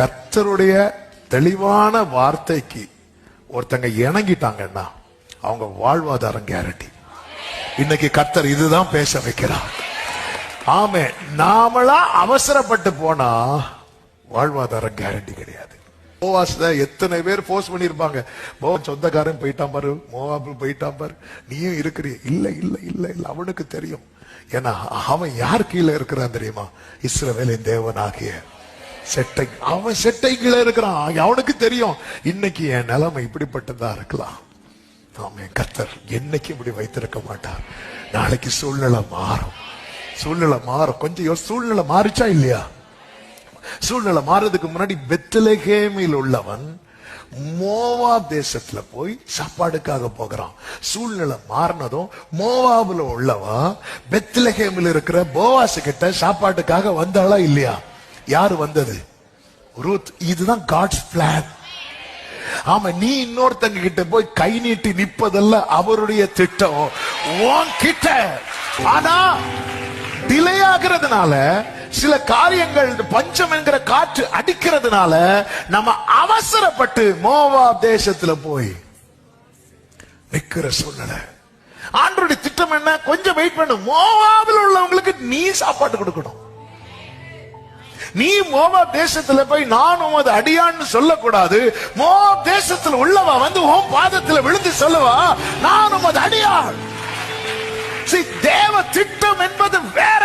கர்த்தருடைய தெளிவான வார்த்தைக்கு ஒருத்தங்க இணங்கிட்டாங்கன்னா அவங்க வாழ்வாதாரம் கேரண்டி. இன்னைக்கு கர்த்தர் இதுதான் பேச வைக்கிறார். ஆமே, நாமளா அவசரப்பட்டு போனா வாழ்வாதாரம் கேரண்டி கிடையாது. மோவாஸ்ல எத்தனை பேர் போஸ்ட் பண்ணிருப்பாங்க, சொந்தக்காரன் போயிட்டான் பாரு, மோவாபு போயிட்டான் பாரு, நீயும் இருக்கிறீ. இல்ல இல்ல இல்ல இல்ல, அவனுக்கு தெரியும். ஏன்னா அவன் யார் கீழே இருக்கிறான் தெரியுமா? இஸ்ரவேலின் தேவனாகிய செட்டை. அவன் செட்டை கீழே இருக்கிறான். அவனுக்கு தெரியும் இன்னைக்கு என் நிலைமை இப்படிப்பட்டதா இருக்கலாம். ஆமே, கர்த்தர் என்னைக்கு இப்படி வைத்திருக்க மாட்டார். நாளைக்கு சூழ்நிலை மாறும். சூழ்நிலை மாறும். கொஞ்சம் சூழ்நிலை மாறிச்சா இல்லையா? சூழ்நிலை மாறதுக்கு முன்னாடி பெத்லகேமில் உள்ளவன் மோவாப் தேசத்துல போய் சாப்பாடுக்காக போகிறான். சூழ்நிலை மாறினதும் மோவாபுல உள்ளவன் பெத்லகேமில் இருக்கிற போவாசு கிட்ட சாப்பாட்டுக்காக வந்தாளா இல்லையா? யாரு வந்தது? ரூத். இதுதான் காட்ஸ் பிளான். ஆமா, நீ இன்னொருத்தங்க கிட்ட போய் கை நீட்டி நிப்பதல்ல அவருடைய திட்டம் கிட்ட. ஆனா டிலே ஆகிறதுனால, சில காரியங்கள் பஞ்சம் என்கிற காற்று அடிக்கிறதுனால நம்ம அவசரப்பட்டு மோவாப் தேசத்துல போய் நிக்கிற சூழ்நிலை. ஆண்டவருடைய திட்டம் என்ன? கொஞ்சம் வெயிட் பண்ணு. மோவாபில் உள்ளவங்களுக்கு நீ சாப்பாடு கொடுக்கணும். நீ மோவாப் தேசத்துல போய் நான் உமது அடியான்னு சொல்லக்கூடாது. மோவாப் தேசத்துல உள்ளவா வந்து உன் பாதத்துல விழுந்து சொல்லுவா, நான் உமது அடியான். தேவ திட்டம் என்பது வேற.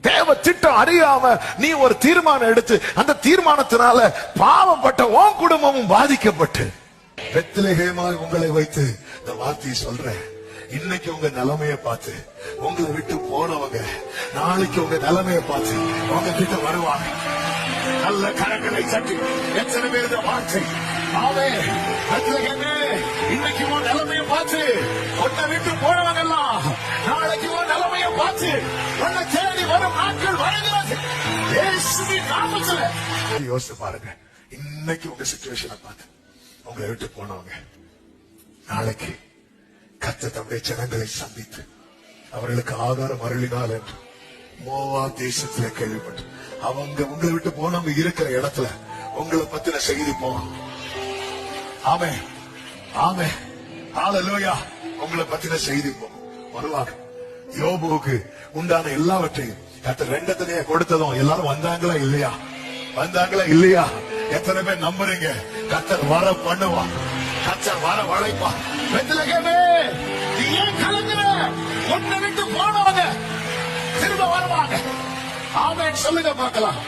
தேவ திட்டம் அறியாம நீ ஒரு தீர்மானம் எடுத்து அந்த தீர்மானத்தினால பாவம் பட்ட உன் குடும்பமும் பாதிக்கப்பட்டு, பெத்லகேமாய் உங்களை வைத்து இந்த வார்த்தையை சொல்றேன். இன்னைக்கு உங்க நிலைமையை பார்த்து உங்களை விட்டு போனவங்க நாளைக்கு உங்க நிலைமையை பார்த்து உங்க கிட்ட வருவாங்க. நல்ல கரங்களை தட்டி எத்தனை பேர் இந்த வார்த்தை ஆவே பெத்லகேமே, இன்னைக்கு உன் நிலைமையை பார்த்து உன்னை விட்டு போனவங்க எல்லாம் நாளைக்கு உன் நிலைமையை பார்த்து உன்னை தேடி வரும் நாட்கள் வருகிறது. இயேசுவின் நாமத்திலே யோசிச்சு பாருங்க. இன்னைக்கு உங்க சிச்சுவேஷனை பார்த்து உங்களை விட்டு போனவங்க நாளைக்கு கர்த்தர் தம்முடைய ஜனங்களை சந்தித்து அவர்களுக்கு ஆகாரம் அருளினார் என்று மோவாப் தேசத்துல கேள்விப்பட்டு அவங்க உங்களை விட்டு போனவங்க இருக்கிற இடத்துல உங்களை பத்தின செய்தி போகும். ஆமே ஆமே, ஹல்லேலூயா. உங்களை பத்தின செய்தி போகும். வருவாங்க. யோபுவுக்கு உண்டான எல்லாவற்றையும் கர்த்தர் ரெண்டத்திலேயே கொடுத்ததும் எல்லாரும் வந்தாங்களா இல்லையா? வந்தாங்களா இல்லையா? எத்தனை பேர் நம்புறீங்க? கர்த்தர் வர பண்ணுவான். கர்த்தர் வர வளைப்பான். பெத்லகேமே, நீ ஏன் கலங்குற? உன்னை விட்டு போனவங்க திரும்ப வருவாங்க. ஆமென் சொல்லுங்க பார்க்கலாம்.